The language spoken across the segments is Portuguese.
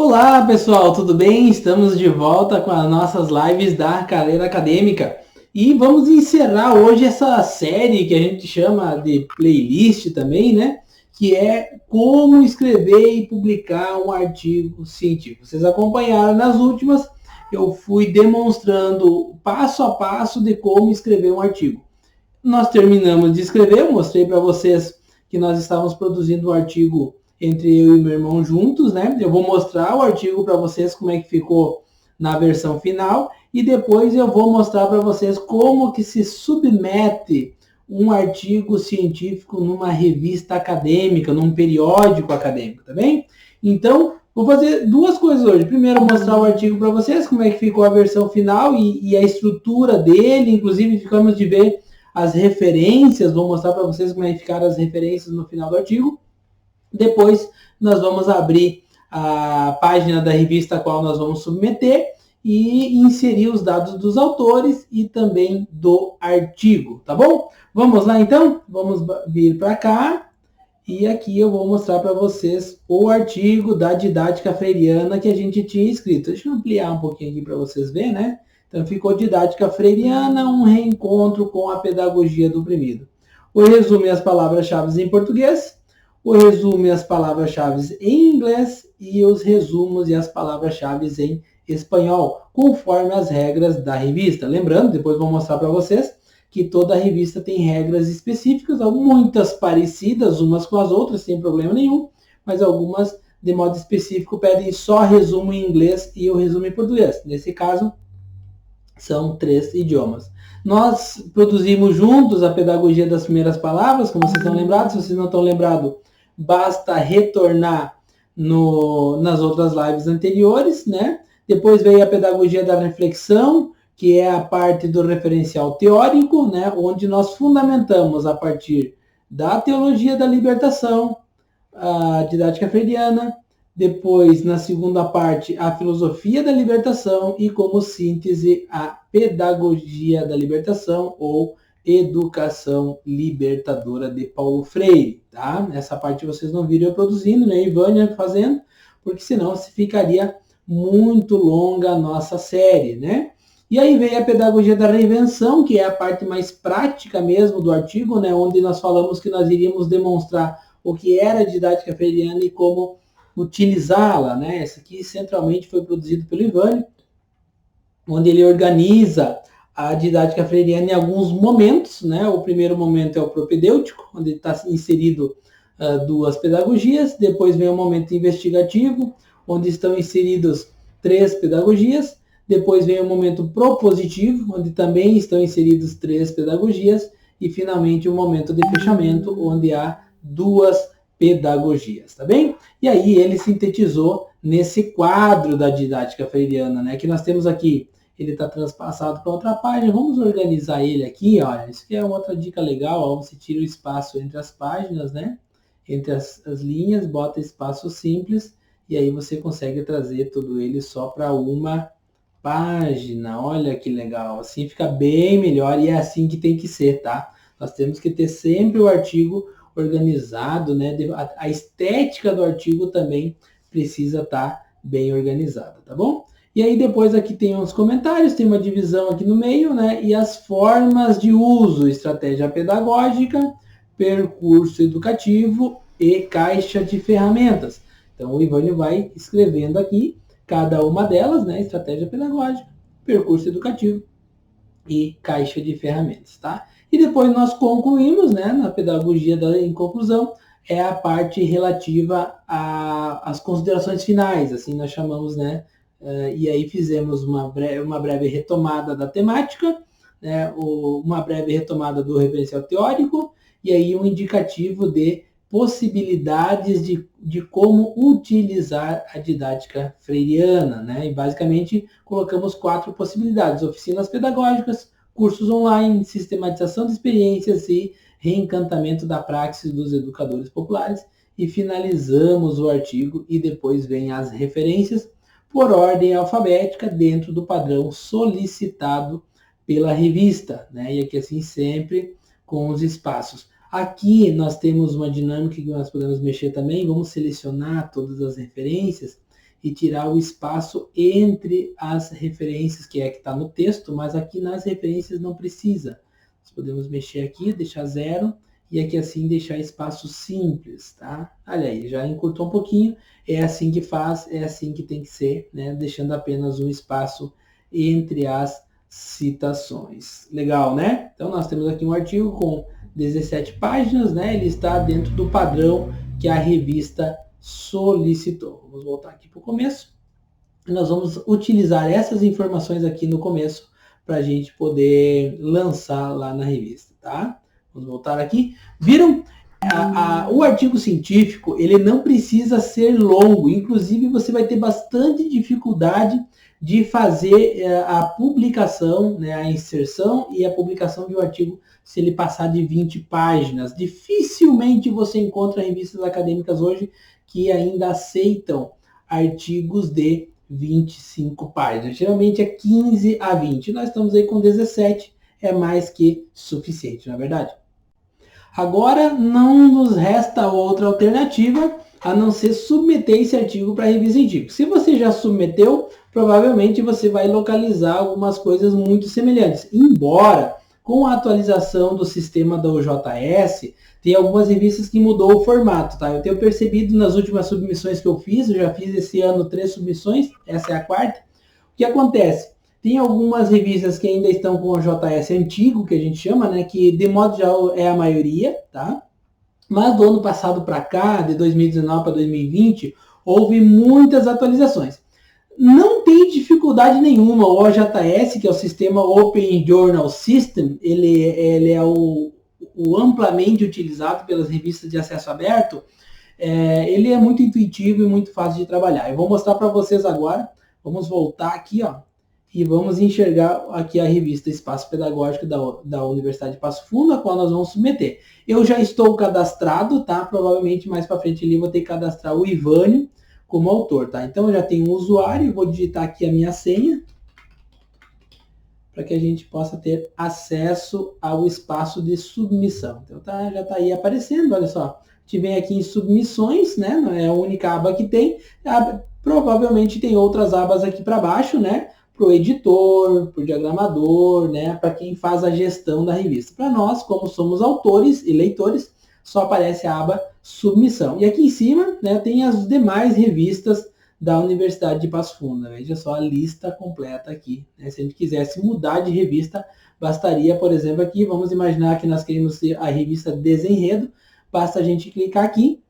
Olá pessoal, tudo bem? Estamos de volta com as nossas lives da carreira acadêmica e vamos encerrar hoje essa série que a gente chama de playlist também, né? Que é como escrever e publicar um artigo científico. Vocês acompanharam nas últimas, eu fui demonstrando passo a passo de como escrever um artigo. Nós terminamos de escrever, eu mostrei para vocês que nós estávamos produzindo um artigo entre eu e meu irmão juntos, né? Eu vou mostrar o artigo para vocês como é que ficou na versão final e depois eu vou mostrar para vocês como que se submete um artigo científico numa revista acadêmica, num periódico acadêmico, tá bem? Então, vou fazer duas coisas hoje. Primeiro, mostrar o artigo para vocês, como é que ficou a versão final e a estrutura dele, inclusive ficamos de ver as referências, vou mostrar para vocês como é que ficaram as referências no final do artigo. Depois nós vamos abrir a página da revista a qual nós vamos submeter e inserir os dados dos autores e também do artigo, tá bom? Vamos lá então? Vamos vir para cá e aqui eu vou mostrar para vocês o artigo da didática freiriana que a gente tinha escrito. Deixa eu ampliar um pouquinho aqui para vocês verem, né? Então ficou didática freiriana, um reencontro com a pedagogia do oprimido. O resumo e as palavras-chave em português, o resumo e as palavras-chave em inglês e os resumos e as palavras-chave em espanhol, conforme as regras da revista. Lembrando, depois vou mostrar para vocês, que toda revista tem regras específicas, muitas parecidas umas com as outras, sem problema nenhum, mas algumas, de modo específico, pedem só resumo em inglês e o resumo em português. Nesse caso, são 3 idiomas. Nós produzimos juntos a pedagogia das primeiras palavras, como vocês estão lembrados. Se vocês não estão lembrados, basta retornar nas outras lives anteriores, né? Depois veio a pedagogia da reflexão, que é a parte do referencial teórico, né? Onde nós fundamentamos a partir da teologia da libertação, a didática freiriana, depois, na segunda parte, a filosofia da libertação e, como síntese, a pedagogia da libertação ou educação libertadora de Paulo Freire, tá? Essa parte vocês não viram eu produzindo, né? Ivânia fazendo, porque senão se ficaria muito longa a nossa série, né? E aí veio a pedagogia da reinvenção, que é a parte mais prática mesmo do artigo, né? Onde nós falamos que nós iríamos demonstrar o que era a didática freiriana e como utilizá-la, né? Essa aqui centralmente foi produzido pelo Ivânio, onde ele organiza a didática freiriana em alguns momentos, né? O primeiro momento é o propedêutico, onde está inserido duas pedagogias, depois vem o momento investigativo, onde estão inseridos 3 pedagogias, depois vem o momento propositivo, onde também estão inseridos 3 pedagogias, e finalmente o momento de fechamento, onde há 2 pedagogias, tá bem? E aí ele sintetizou nesse quadro da didática freiriana, né? Que nós temos aqui, ele está transpassado para outra página. Vamos organizar ele aqui, olha. Isso aqui é uma outra dica legal, ó. Você tira o espaço entre as páginas, né? Entre as linhas, bota espaço simples e aí você consegue trazer tudo ele só para uma página. Olha que legal. Assim fica bem melhor e é assim que tem que ser, tá? Nós temos que ter sempre o artigo organizado, né? A estética do artigo também precisa estar bem organizada, tá bom? E aí depois aqui tem uns comentários, tem uma divisão aqui no meio, né? E as formas de uso, estratégia pedagógica, percurso educativo e caixa de ferramentas. Então o Ivânio vai escrevendo aqui cada uma delas, né? Estratégia pedagógica, percurso educativo e caixa de ferramentas, tá? E depois nós concluímos, né, na pedagogia em conclusão, é a parte relativa às considerações finais, assim nós chamamos, né? E aí fizemos uma breve retomada da temática, né, uma breve retomada do referencial teórico, e aí um indicativo de possibilidades de como utilizar a didática freiriana, né? E basicamente colocamos 4 possibilidades: oficinas pedagógicas, cursos online, sistematização de experiências e reencantamento da praxis dos educadores populares. E finalizamos o artigo e depois vem as referências por ordem alfabética dentro do padrão solicitado pela revista, né? E aqui assim sempre com os espaços. Aqui nós temos uma dinâmica que nós podemos mexer também, vamos selecionar todas as referências e tirar o espaço entre as referências, que está no texto, mas aqui nas referências não precisa. Nós podemos mexer aqui, deixar 0, e aqui assim deixar espaço simples, tá? Olha aí, já encurtou um pouquinho, é assim que faz, é assim que tem que ser, né? Deixando apenas um espaço entre as citações. Legal, né? Então nós temos aqui um artigo com 17 páginas, né? Ele está dentro do padrão que a revista solicitou. Vamos voltar aqui para o começo. Nós vamos utilizar essas informações aqui no começo para a gente poder lançar lá na revista, tá? Vamos voltar aqui. Viram? O artigo científico, ele não precisa ser longo. Inclusive, você vai ter bastante dificuldade de fazer a publicação, né, a inserção e a publicação de um artigo se ele passar de 20 páginas. Dificilmente você encontra revistas acadêmicas hoje que ainda aceitam artigos de 25 páginas. Geralmente é 15 a 20. Nós estamos aí com 17, é mais que suficiente, não é verdade? Agora não nos resta outra alternativa a não ser submeter esse artigo para a revista científica. Se você já submeteu, provavelmente você vai localizar algumas coisas muito semelhantes. Embora, com a atualização do sistema da OJS, tem algumas revistas que mudou o formato, tá? Eu tenho percebido nas últimas submissões que eu fiz, eu já fiz esse ano 3 submissões, essa é a quarta. O que acontece? Tem algumas revistas que ainda estão com o JS antigo, que a gente chama, né? Que de modo geral é a maioria, tá? Mas do ano passado para cá, de 2019 para 2020, houve muitas atualizações. Não tem dificuldade nenhuma. O OJS, que é o sistema Open Journal System, ele é o amplamente utilizado pelas revistas de acesso aberto. Ele é muito intuitivo e muito fácil de trabalhar. Eu vou mostrar para vocês agora. Vamos voltar aqui, ó, e vamos enxergar aqui a revista Espaço Pedagógico da Universidade de Passo Fundo, a qual nós vamos submeter. Eu já estou cadastrado, tá? Provavelmente mais para frente ali vou ter que cadastrar o Ivânio como autor, tá? Então eu já tenho um usuário, vou digitar aqui a minha senha para que a gente possa ter acesso ao espaço de submissão. Então já está aí aparecendo, olha só. A gente vem aqui em submissões, né? Não é a única aba que tem. Provavelmente tem outras abas aqui para baixo, né? Para o editor, para o diagramador, né? Para quem faz a gestão da revista. Para nós, como somos autores e leitores, só aparece a aba submissão. E aqui em cima, né, tem as demais revistas da Universidade de Passo Fundo. Veja só a lista completa aqui, né? Se a gente quisesse mudar de revista, bastaria, por exemplo, aqui, vamos imaginar que nós queremos a revista Desenredo, basta a gente clicar aqui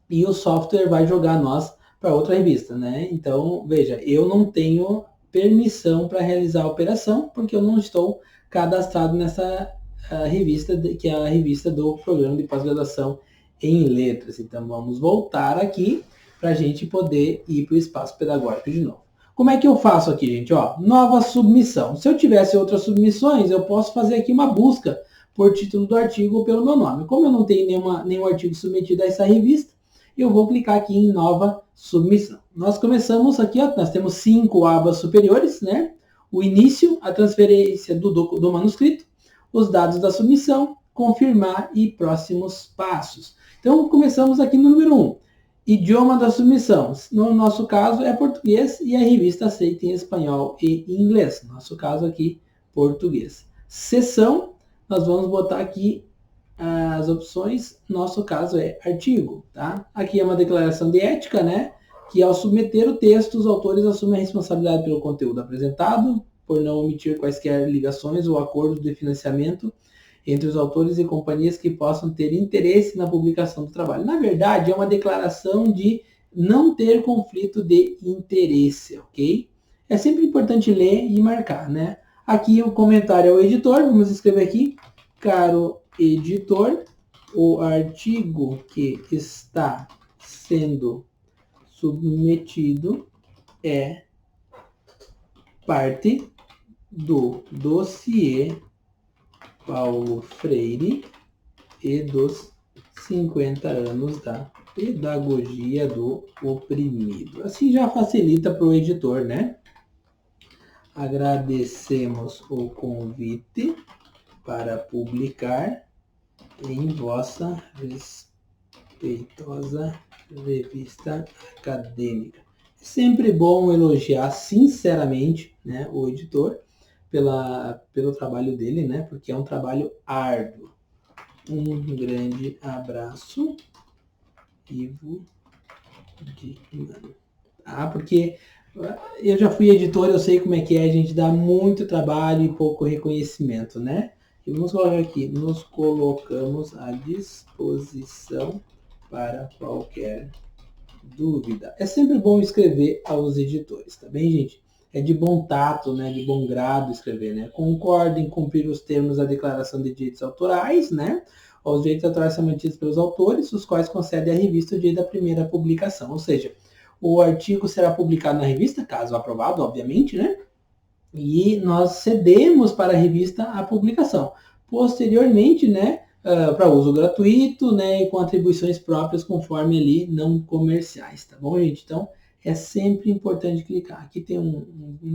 e o software vai jogar nós para outra revista, né? Então, veja, eu não tenho permissão para realizar a operação, porque eu não estou cadastrado nessa revista, que é a revista do Programa de Pós-Graduação em Letras. Então, vamos voltar aqui para a gente poder ir para o espaço pedagógico de novo. Como é que eu faço aqui, gente? Ó, nova submissão. Se eu tivesse outras submissões, eu posso fazer aqui uma busca por título do artigo ou pelo meu nome. Como eu não tenho nenhum artigo submetido a essa revista, eu vou clicar aqui em nova submissão. Nós começamos aqui, ó, nós temos 5 abas superiores, né? O início, a transferência do manuscrito, os dados da submissão, confirmar e próximos passos. Então, começamos aqui no número 1. Idioma da submissão. No nosso caso é português e a revista aceita em espanhol e inglês. No nosso caso aqui, português. Seção, nós vamos botar aqui as opções, nosso caso é artigo, tá? Aqui é uma declaração de ética, né? Que ao submeter o texto, os autores assumem a responsabilidade pelo conteúdo apresentado, por não omitir quaisquer ligações ou acordos de financiamento entre os autores e companhias que possam ter interesse na publicação do trabalho. Na verdade, é uma declaração de não ter conflito de interesse, ok? É sempre importante ler e marcar, né? Aqui o comentário ao editor, vamos escrever aqui, caro editor, o artigo que está sendo submetido é parte do dossiê Paulo Freire e dos 50 anos da pedagogia do oprimido. Assim já facilita para o editor, né? Agradecemos o convite para publicar em vossa respeitosa revista acadêmica. Sempre bom elogiar sinceramente, né, o editor pelo trabalho dele, né, porque é um trabalho árduo. Um grande abraço, Ivo de Mano. Ah, porque eu já fui editor, eu sei como é que é, a gente dá muito trabalho e pouco reconhecimento, né? E vamos colocar aqui, nos colocamos à disposição para qualquer dúvida. É sempre bom escrever aos editores, tá bem, gente? É de bom tato, né? De bom grado escrever, né? Concorda em cumprir os termos da Declaração de Direitos Autorais, né? Os direitos autorais são mantidos pelos autores, os quais concedem à revista o direito da primeira publicação. Ou seja, o artigo será publicado na revista, caso aprovado, obviamente, né? E nós cedemos para a revista a publicação. Posteriormente, né, para uso gratuito, né, e com atribuições próprias conforme ali não comerciais, tá bom, gente? Então, é sempre importante clicar. Aqui tem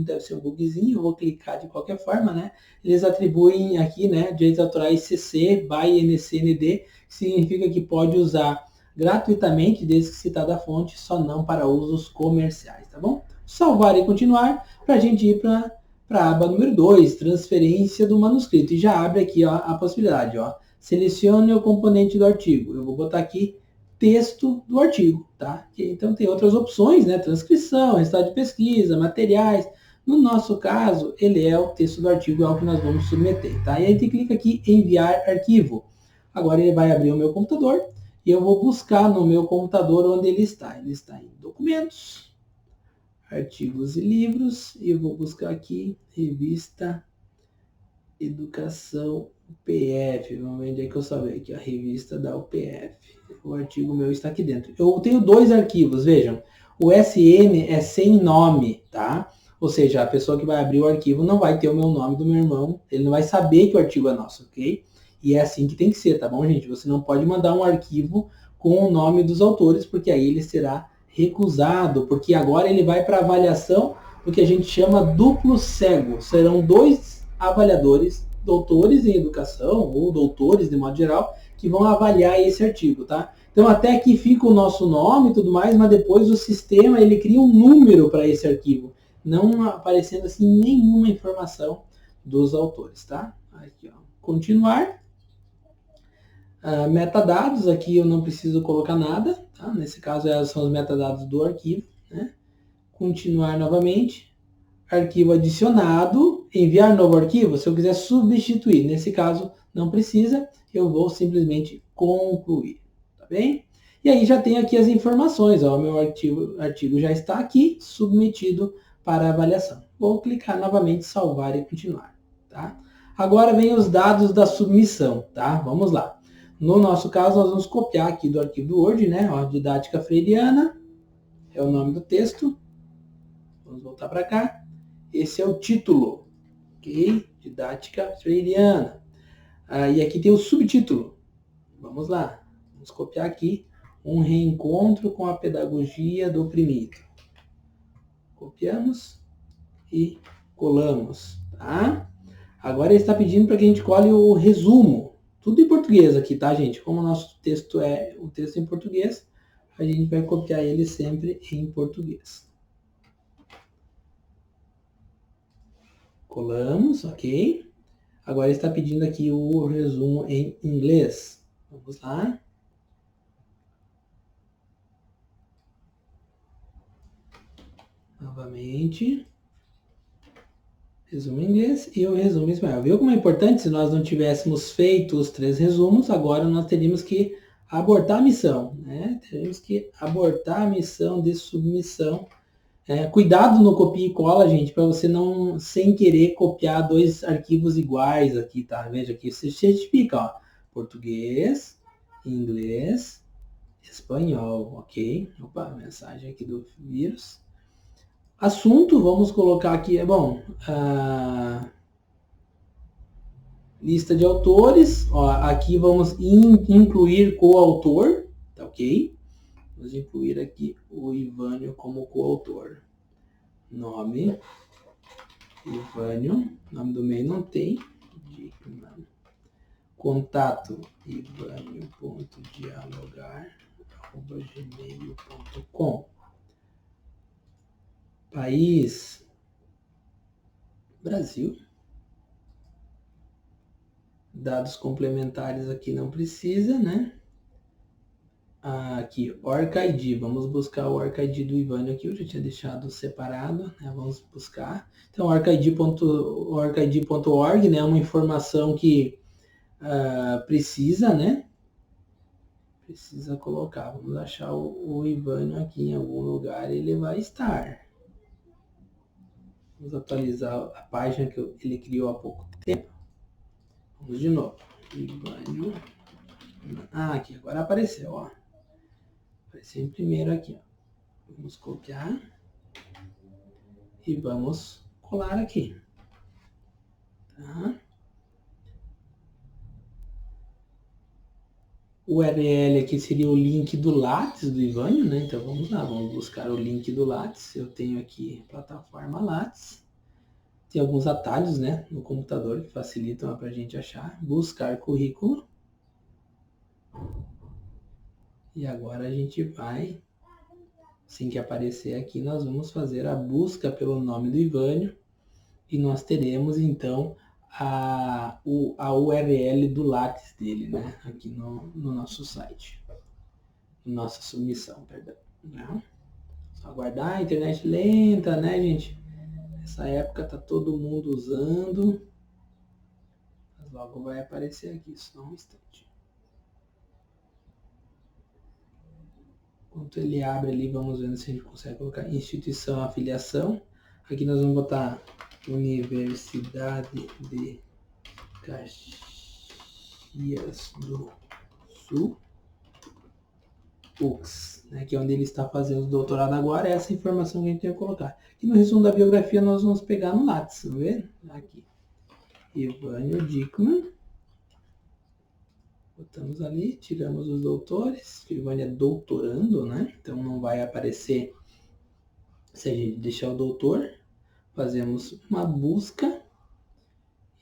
deve ser um bugzinho, eu vou clicar de qualquer forma, né? Eles atribuem aqui, né, direitos autorais CC by NCND, que significa que pode usar gratuitamente, desde que citada a fonte, só não para usos comerciais, tá bom? Salvar e continuar, para a gente ir para a aba número 2, transferência do manuscrito. E já abre aqui ó, a possibilidade. Ó. Selecione o componente do artigo. Eu vou botar aqui texto do artigo. Tá? Então tem outras opções, né? Transcrição, resultado de pesquisa, materiais. No nosso caso, ele é o texto do artigo, é o que nós vamos submeter. Tá? E aí a gente clica aqui em enviar arquivo. Agora ele vai abrir o meu computador e eu vou buscar no meu computador onde ele está. Ele está em documentos, artigos e livros, e eu vou buscar aqui, revista Educação UPF, vamos ver onde é que eu salvei aqui, a revista da UPF, o artigo meu está aqui dentro. Eu tenho dois arquivos, vejam, o SN é sem nome, tá? Ou seja, a pessoa que vai abrir o arquivo não vai ter o meu nome do meu irmão, ele não vai saber que o artigo é nosso, ok? E é assim que tem que ser, tá bom, gente? Você não pode mandar um arquivo com o nome dos autores, porque aí ele será recusado, porque agora ele vai para avaliação do que a gente chama duplo cego. Serão dois avaliadores, doutores em educação, ou doutores de modo geral, que vão avaliar esse artigo, tá? Então até aqui fica o nosso nome e tudo mais, mas depois o sistema ele cria um número para esse arquivo, não aparecendo assim nenhuma informação dos autores, tá? Aqui, ó. Continuar. Metadados, aqui eu não preciso colocar nada, tá? Nesse caso são os metadados do arquivo, né? Continuar novamente, arquivo adicionado, enviar novo arquivo, se eu quiser substituir, nesse caso não precisa, eu vou simplesmente concluir, tá bem? E aí já tem aqui as informações, ó, o meu artigo já está aqui, submetido para avaliação. Vou clicar novamente, salvar e continuar, tá? Agora vem os dados da submissão, tá? Vamos lá. No nosso caso, nós vamos copiar aqui do arquivo do Word, né? Ó, didática freiriana, é o nome do texto. Vamos voltar para cá. Esse é o título, ok? Didática freiriana. E aqui tem o subtítulo. Vamos lá. Vamos copiar aqui. Um reencontro com a pedagogia do oprimido. Copiamos e colamos, tá? Agora ele está pedindo para que a gente cole o resumo. Tudo em português aqui, tá, gente? Como o nosso texto é um texto em português, a gente vai copiar ele sempre em português. Colamos, ok? Agora está pedindo aqui o resumo em inglês. Vamos lá. Novamente. Resumo em inglês e o resumo em espanhol. Viu como é importante? Se nós não tivéssemos feito os 3 resumos, agora nós teríamos que abortar a missão. Né? Teríamos que abortar a missão de submissão. Cuidado no copia e cola, gente, para você não, sem querer, copiar 2 arquivos iguais aqui, tá? Veja aqui, você certifica, ó. Português, inglês, espanhol, ok? Opa, mensagem aqui do vírus. Assunto, vamos colocar aqui, lista de autores, ó, aqui vamos incluir coautor, tá ok? Vamos incluir aqui o Ivânio como coautor. Nome, Ivânio, nome do meio não tem, contato, ivânio.dialogar@gmail.com. País, Brasil. Dados complementares aqui não precisa, né? Aqui, OrcID. Vamos buscar o OrcID do Ivânio aqui. Eu já tinha deixado separado, né? Vamos buscar. Então, orcid.org, né? É uma informação que precisa, né? Precisa colocar. Vamos achar o Ivânio aqui em algum lugar. Ele vai estar. Vamos atualizar a página que ele criou há pouco tempo. Vamos de novo. Ivânio. Aqui, agora apareceu, ó. Apareceu em primeiro aqui, ó. Vamos copiar. E vamos colar aqui. Tá? O URL aqui seria o link do Lattes do Ivânio, né? Então vamos lá, vamos buscar o link do Lattes. Eu tenho aqui plataforma Lattes. Tem alguns atalhos, né, no computador que facilitam para a gente achar. Buscar currículo. E agora a gente vai, assim que aparecer aqui, nós vamos fazer a busca pelo nome do Ivânio. E nós teremos, então, a URL do Lattes dele, né? Aqui no nosso site. Nossa submissão, perdão. Não. Só aguardar, internet lenta, né, gente? Nessa época tá todo mundo usando. Mas logo vai aparecer aqui, só um instante. Enquanto ele abre ali, vamos vendo se a gente consegue colocar instituição, afiliação. Aqui nós vamos botar Universidade de Caxias do Sul, UX, né, que é onde ele está fazendo o doutorado agora. É essa informação que a gente tem que colocar. Aqui no resumo da biografia nós vamos pegar no Lattes, tá vendo? Aqui. Ivânio Dickmann. Botamos ali, tiramos os doutores. O Ivânio é doutorando, né? Então não vai aparecer se a gente deixar o doutor. Fazemos uma busca.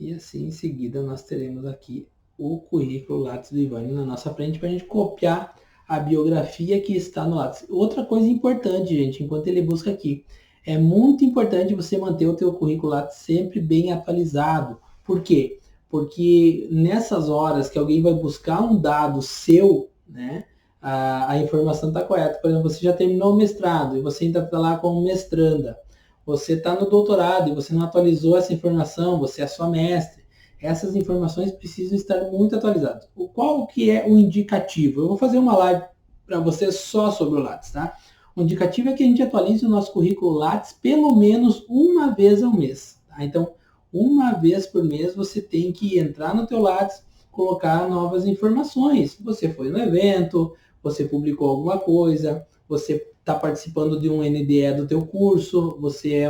E assim em seguida nós teremos aqui o currículo Lattes do Ivânio na nossa frente para a gente copiar a biografia que está no Lattes. Outra coisa importante, gente, enquanto ele busca aqui, é muito importante você manter o teu currículo Lattes sempre bem atualizado. Por quê? Porque nessas horas que alguém vai buscar um dado seu, né, a informação está correta. Por exemplo, você já terminou o mestrado e você ainda está lá como mestranda. Você está no doutorado e você não atualizou essa informação, você é só mestre. Essas informações precisam estar muito atualizadas. Qual que é o indicativo? Eu vou fazer uma live para você só sobre o Lattes, tá? O indicativo é que a gente atualize o nosso currículo Lattes pelo menos uma vez ao mês. Tá? Então, uma vez por mês você tem que entrar no teu Lattes, colocar novas informações. Você foi no evento, você publicou alguma coisa, você está participando de um NDE do teu curso, você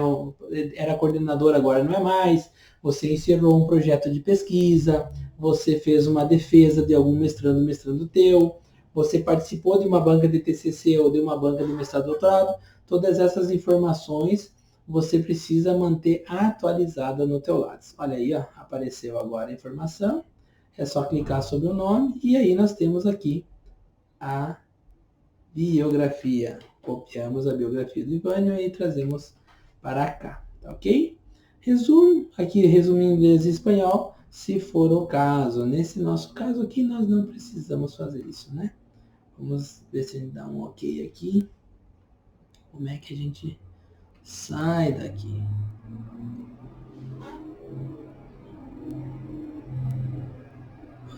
era coordenador, agora não é mais, você encerrou um projeto de pesquisa, você fez uma defesa de algum mestrando teu, você participou de uma banca de TCC ou de uma banca de mestrado doutorado. Todas essas informações você precisa manter atualizada no teu Lattes. Olha aí, ó, apareceu agora a informação. É só clicar sobre o nome e aí nós temos aqui a biografia. Copiamos a biografia do Ivânio e trazemos para cá, tá ok? Resumo, aqui resumo em inglês e espanhol, se for o caso. Nesse nosso caso aqui, nós não precisamos fazer isso, né? Vamos ver se a gente dá um ok aqui. Como é que a gente sai daqui?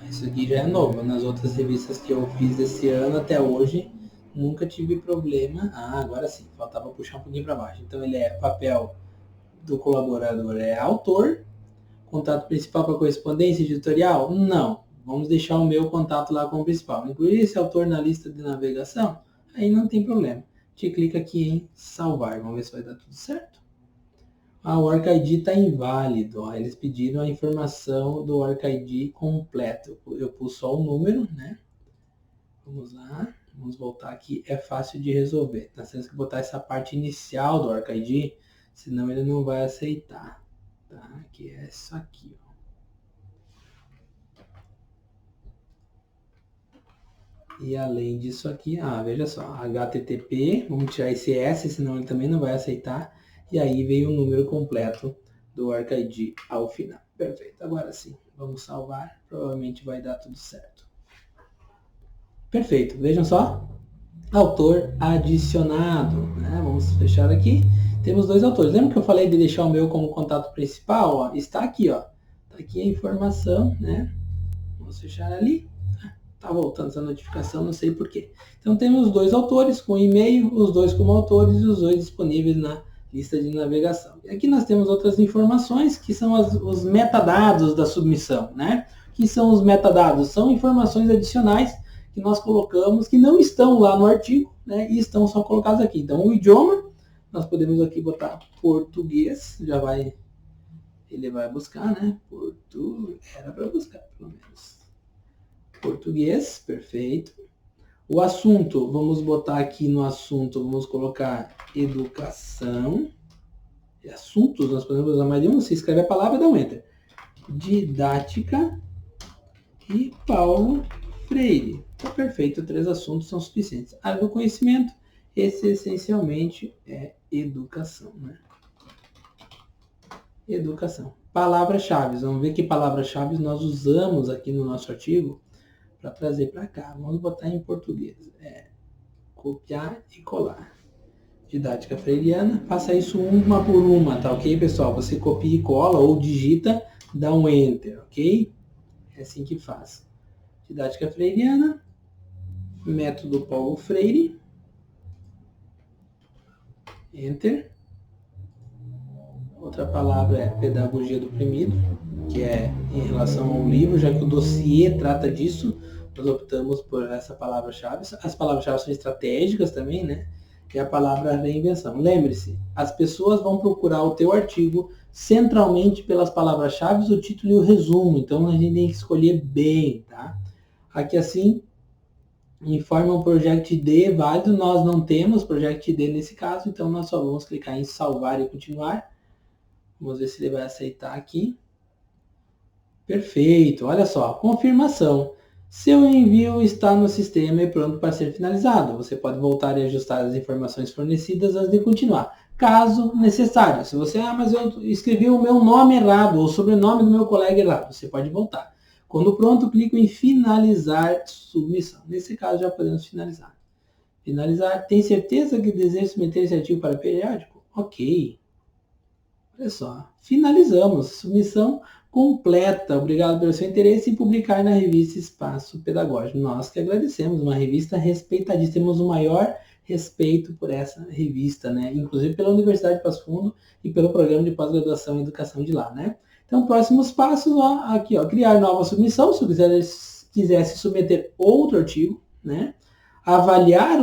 Isso aqui já é novo. Nas outras revistas que eu fiz esse ano até hoje, nunca tive problema. Agora sim, faltava puxar um pouquinho para baixo. Então ele é papel do colaborador, é autor. Contato principal para correspondência editorial? Não. Vamos deixar o meu contato lá como principal. Incluir esse autor na lista de navegação? Aí não tem problema. A gente clica aqui em salvar. Vamos ver se vai dar tudo certo. O OrcID está inválido. Ó. Eles pediram a informação do OrcID completo. Eu pus só o número, né? Vamos lá. Vamos voltar aqui. É fácil de resolver. Nós temos que botar essa parte inicial do OrcID, senão ele não vai aceitar. Tá? Que é isso aqui, ó. E além disso aqui, veja só, HTTP, vamos tirar esse S, senão ele também não vai aceitar. e aí veio o número completo do ArcID ao final. Perfeito, agora sim, vamos salvar, provavelmente vai dar tudo certo. Perfeito, vejam só, autor adicionado, né? Vamos fechar aqui, temos 2 autores. Lembra que eu falei de deixar o meu como contato principal? Ó, está aqui, ó, está aqui a informação, né? Vamos fechar ali. Tá voltando essa notificação, não sei porquê. Então temos 2 autores com e-mail, os 2 como autores e os 2 disponíveis na lista de navegação. E aqui nós temos outras informações que são os metadados da submissão, né? O que são os metadados? São informações adicionais que nós colocamos, que não estão lá no artigo, né? E estão só colocados aqui. Então o idioma, nós podemos aqui botar português, já vai, ele vai buscar, né? Era para buscar, pelo menos. Português, perfeito. O assunto, vamos botar aqui no assunto, vamos colocar educação. E assuntos, nós podemos usar mais de um, você escreve a palavra e dá um enter. Didática e Paulo Freire. Tá perfeito, 3 assuntos são suficientes. Área do conhecimento, esse essencialmente é educação, né? Educação. Palavras-chave, vamos ver que palavras-chave nós usamos aqui no nosso artigo para trazer para cá. Vamos botar em português. Copiar e colar. Didática freiriana. Faça isso uma por uma, tá ok, pessoal? Você copia e cola ou digita, dá um enter, ok? É assim que faz. Didática freiriana. Método Paulo Freire. Enter. Outra palavra é pedagogia do oprimido, que é em relação ao livro, já que o dossiê trata disso, nós optamos por essa palavra-chave. As palavras-chave são estratégicas também, né? E a palavra reinvenção. Lembre-se, as pessoas vão procurar o teu artigo centralmente pelas palavras-chave, o título e o resumo. Então a gente tem que escolher bem, tá? Aqui assim, informa o Project ID válido. Nós não temos Project ID nesse caso, então nós só vamos clicar em salvar e continuar. Vamos ver se ele vai aceitar aqui. Perfeito, olha só, confirmação. Seu envio está no sistema e pronto para ser finalizado. Você pode voltar e ajustar as informações fornecidas antes de continuar, caso necessário. Se você, mas eu escrevi o meu nome errado, ou o sobrenome do meu colega errado, você pode voltar. Quando pronto, clico em finalizar submissão. Nesse caso, já podemos finalizar. Finalizar. Tem certeza que deseja submeter esse artigo para periódico? Ok. Olha só, finalizamos. Submissão completa. Obrigado pelo seu interesse em publicar na revista Espaço Pedagógico. Nós que agradecemos, uma revista respeitadíssima. Temos o maior respeito por essa revista, né? Inclusive pela Universidade de Passo Fundo e pelo programa de pós-graduação em educação de lá, né? Então, próximos passos, ó, aqui, ó, criar nova submissão, se eu quisesse submeter outro artigo, né? Avaliar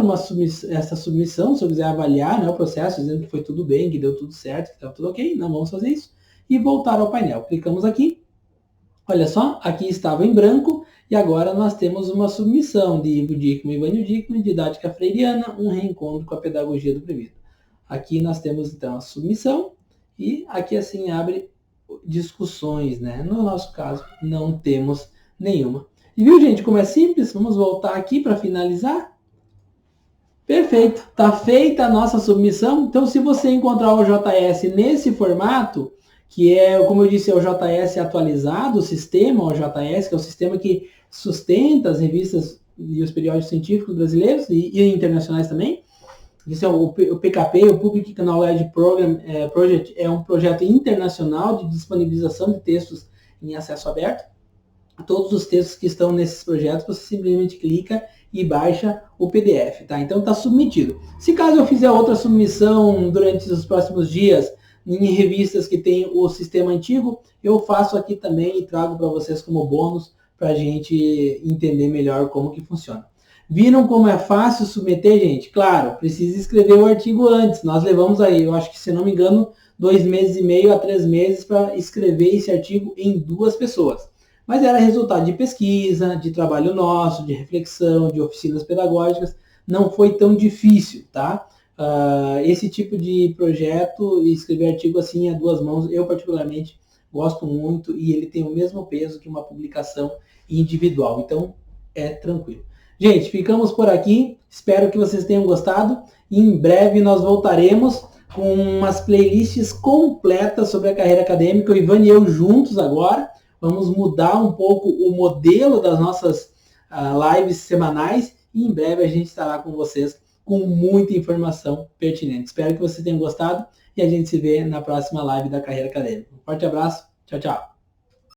essa submissão, se eu quiser avaliar, né, o processo, dizendo que foi tudo bem, que deu tudo certo, que estava tudo ok, não vamos fazer isso. E voltar ao painel. Clicamos aqui. Olha só, aqui estava em branco e agora nós temos uma submissão de Ivo Dickmann e Vânio Dickmann, didática freiriana, um reencontro com a pedagogia do oprimido. Aqui nós temos então a submissão e aqui assim abre discussões, né? No nosso caso, não temos nenhuma. E viu, gente, como é simples? Vamos voltar aqui para finalizar. Perfeito, está feita a nossa submissão. Então, se você encontrar o JS nesse formato, que é, como eu disse, é o JS atualizado, o sistema, o JS, que é o sistema que sustenta as revistas e os periódicos científicos brasileiros e internacionais também. Isso é o PKP, o Public Knowledge Project, é um projeto internacional de disponibilização de textos em acesso aberto. Todos os textos que estão nesses projetos, você simplesmente clica e baixa o PDF, tá? Então está submetido. Se caso eu fizer outra submissão durante os próximos dias em revistas que tem o sistema antigo, eu faço aqui também e trago para vocês como bônus para a gente entender melhor como que funciona. Viram como é fácil submeter, gente? Claro, precisa escrever o artigo antes. Nós levamos aí, eu acho que, se não me engano, 2 meses e meio a 3 meses para escrever esse artigo em 2 pessoas. Mas era resultado de pesquisa, de trabalho nosso, de reflexão, de oficinas pedagógicas. Não foi tão difícil, tá? Esse tipo de projeto, escrever artigo assim a 2 mãos, eu particularmente gosto muito e ele tem o mesmo peso que uma publicação individual. Então, é tranquilo. Gente, ficamos por aqui. Espero que vocês tenham gostado. Em breve nós voltaremos com umas playlists completas sobre a carreira acadêmica. O Ivan e eu juntos agora. Vamos mudar um pouco o modelo das nossas lives semanais e em breve a gente estará com vocês com muita informação pertinente. Espero que vocês tenham gostado e a gente se vê na próxima live da Carreira Acadêmica. Um forte abraço. Tchau, tchau.